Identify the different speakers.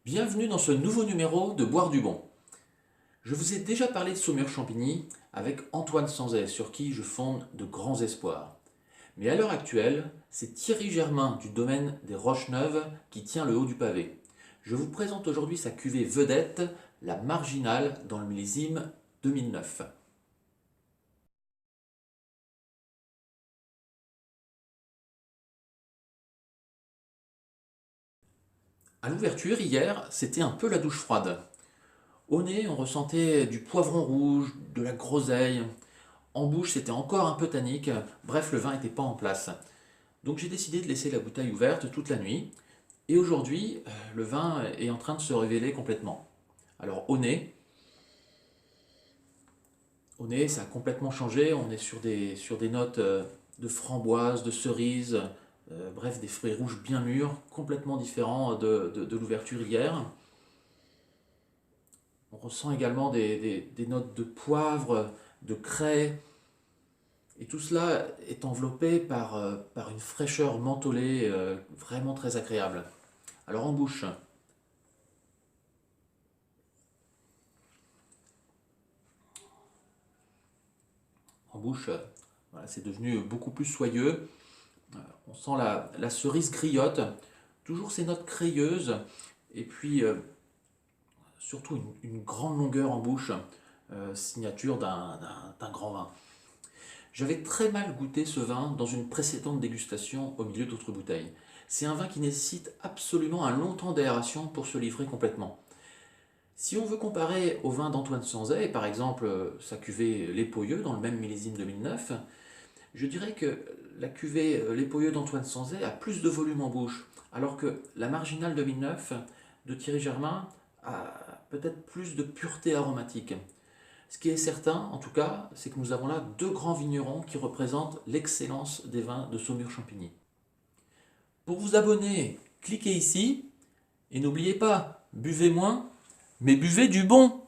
Speaker 1: Bienvenue dans ce nouveau numéro de Boire du Bon. Je vous ai déjà parlé de Saumur-Champigny avec Antoine Sanzay, sur qui je fonde de grands espoirs. Mais à l'heure actuelle, c'est Thierry Germain du domaine des Roches-Neuves qui tient le haut du pavé. Je vous présente aujourd'hui sa cuvée vedette, la Marginale, dans le millésime 2009. À l'ouverture, hier, c'était un peu la douche froide. Au nez, on ressentait du poivron rouge, de la groseille. En bouche, c'était encore un peu tannique. Bref, le vin n'était pas en place. Donc j'ai décidé de laisser la bouteille ouverte toute la nuit. Et aujourd'hui, le vin est en train de se révéler complètement. Alors au nez, ça a complètement changé. On est sur des notes de framboise, de cerise, bref, des fruits rouges bien mûrs, complètement différents de l'ouverture hier. On ressent également des notes de poivre, de craie, et tout cela est enveloppé par une fraîcheur mentholée vraiment très agréable. Alors en bouche, voilà, c'est devenu beaucoup plus soyeux. On sent la cerise griotte, toujours ces notes crayeuses, et puis surtout une grande longueur en bouche, signature d'un grand vin. J'avais très mal goûté ce vin dans une précédente dégustation au milieu d'autres bouteilles. C'est un vin qui nécessite absolument un long temps d'aération pour se livrer complètement. Si on veut comparer au vin d'Antoine Sanzay, par exemple sa cuvée Les Pouilleux dans le même millésime 2009, je dirais que la cuvée Les Pouilleux d'Antoine Sanzay a plus de volume en bouche, alors que la Marginale 2009 de Thierry Germain a peut-être plus de pureté aromatique. Ce qui est certain, en tout cas, c'est que nous avons là deux grands vignerons qui représentent l'excellence des vins de Saumur-Champigny. Pour vous abonner, cliquez ici et n'oubliez pas, buvez moins, mais buvez du bon!